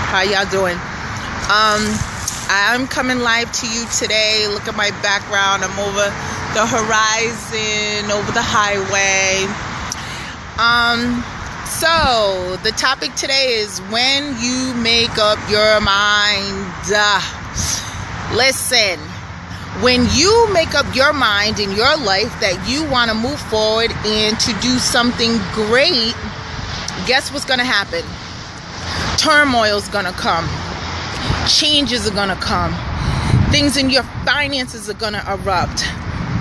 How y'all doing? I'm coming live to you today. Look at my background. I'm over the horizon, over the highway. So the topic today is when you make up your mind. Listen, when you make up your mind in your life that you want to move forward and to do something great, guess what's going to happen? Turmoil's going to come. Changes are going to come. Things in your finances are going to erupt.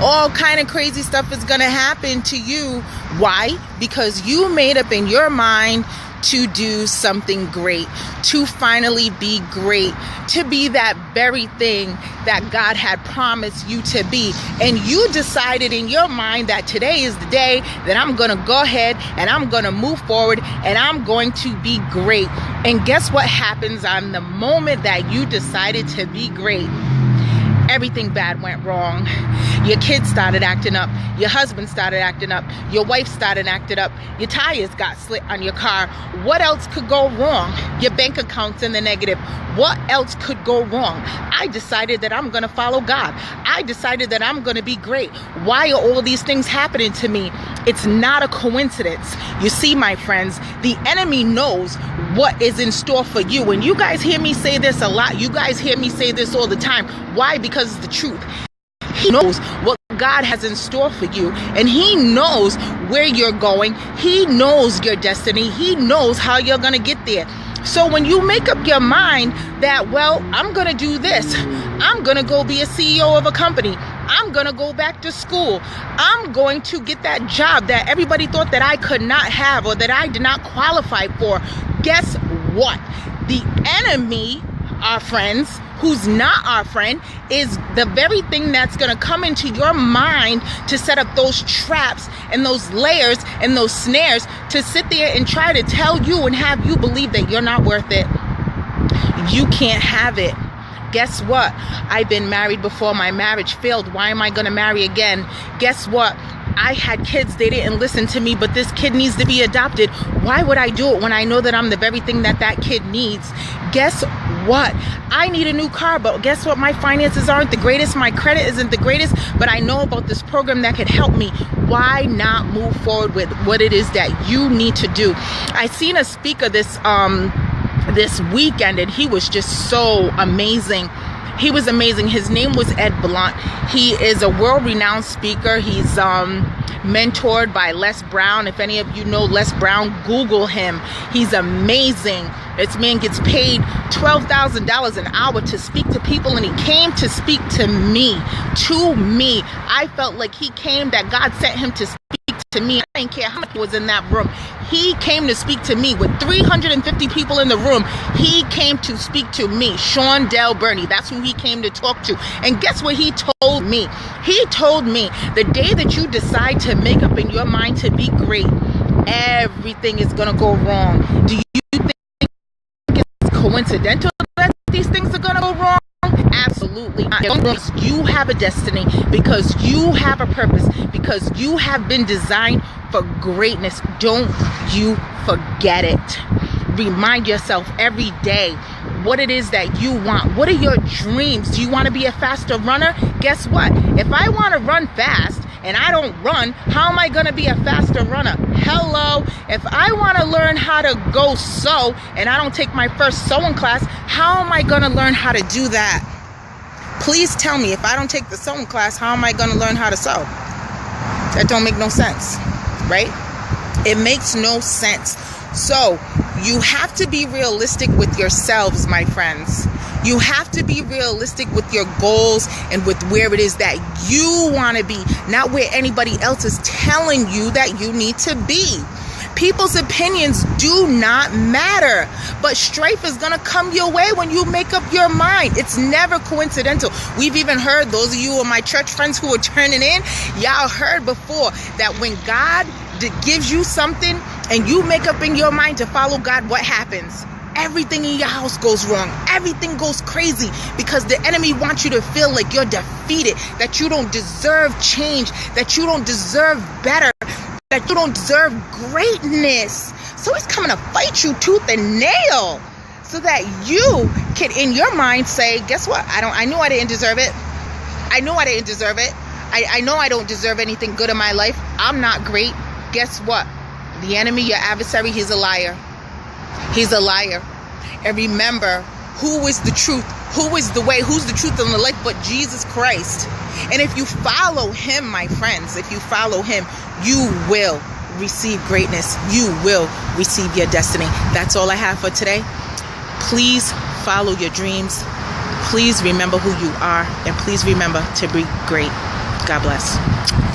All kind of crazy stuff is going to happen to you. Why? Because you made up in your mind to do something great, to finally be great, to be that very thing that God had promised you to be. And you decided in your mind that today is the day that I'm going to go ahead and I'm going to move forward and I'm going to be great. And guess what happens on the moment that you decided to be great? Everything bad went wrong. Your kids started acting up. Your husband started acting up. Your wife started acting up. Your tires got slit on your car. What else could go wrong? Your bank account's in the negative. What else could go wrong? I decided that I'm going to follow God. I decided that I'm going to be great. Why are all these things happening to me? It's not a coincidence. You see, my friends, the enemy knows what is in store for you. And you guys hear me say this a lot. You guys hear me say this all the time. Why? Because it's the truth. He knows what God has in store for you, and he knows where you're going. He knows your destiny. He knows how you're going to get there. So when you make up your mind that, well, I'm going to do this, I'm going to go be a CEO of a company, I'm going to go back to school, I'm going to get that job that everybody thought that I could not have or that I did not qualify for, guess what? The enemy, our friends, who's not our friend, is the very thing that's going to come into your mind to set up those traps and those layers and those snares to sit there and try to tell you and have you believe that you're not worth it. You can't have it. Guess what? I've been married before. My marriage failed. Why am I going to marry again? Guess what? I had kids. They didn't listen to me, but this kid needs to be adopted. Why would I do it when I know that I'm the very thing that that kid needs? Guess what? I need a new car, but guess what? My finances aren't the greatest. My credit isn't the greatest, but I know about this program that could help me. Why not move forward with what it is that you need to do? I seen a speaker this weekend, and he was just so amazing. He was amazing. His name was Ed Blunt. He is a world-renowned speaker. He's mentored by Les Brown. If any of you know Les Brown, Google him. He's amazing. This man gets paid $12,000 an hour to speak to people, and he came to speak to me. I felt like he came, that God sent him to speak to me. I didn't care how much was in that room. He came to speak to me. With 350 people in the room, he came to speak to me. Burney, that's who he came to talk to. And guess what he told me? He told me, the day that you decide to make up in your mind to be great, everything is going to go wrong. Do you think it's coincidental that these things are going to go wrong? Absolutely not. Because you have a destiny, because you have a purpose, because you have been designed for greatness. Don't you forget it. Remind yourself every day what it is that you want. What are your dreams? Do you want to be a faster runner? Guess what? If I want to run fast and I don't run, how am I going to be a faster runner? Hello. If I want to learn how to go sew and I don't take my first sewing class, how am I going to learn how to do that? Please tell me, if I don't take the sewing class, how am I going to learn how to sew? That don't make no sense, right? It makes no sense. So you have to be realistic with yourselves, my friends. You have to be realistic with your goals and with where it is that you want to be, not where anybody else is telling you that you need to be. People's opinions do not matter, but strife is going to come your way when you make up your mind. It's never coincidental. We've even heard, those of you or my church friends who are turning in, y'all heard before that when God gives you something and you make up in your mind to follow God, what happens? Everything in your house goes wrong. Everything goes crazy because the enemy wants you to feel like you're defeated, that you don't deserve change, that you don't deserve better, that you don't deserve greatness. So he's coming to fight you tooth and nail. so that you can, in your mind, say, guess what? I knew I didn't deserve it. I knew I didn't deserve it. I know I don't deserve anything good in my life. I'm not great. Guess what? The enemy, your adversary, he's a liar. He's a liar. And remember, who is the truth? Who is the way? Who's the truth and the life but Jesus Christ? And if you follow him, my friends, if you follow him, you will receive greatness. You will receive your destiny. That's all I have for today. Please follow your dreams. Please remember who you are. And please remember to be great. God bless.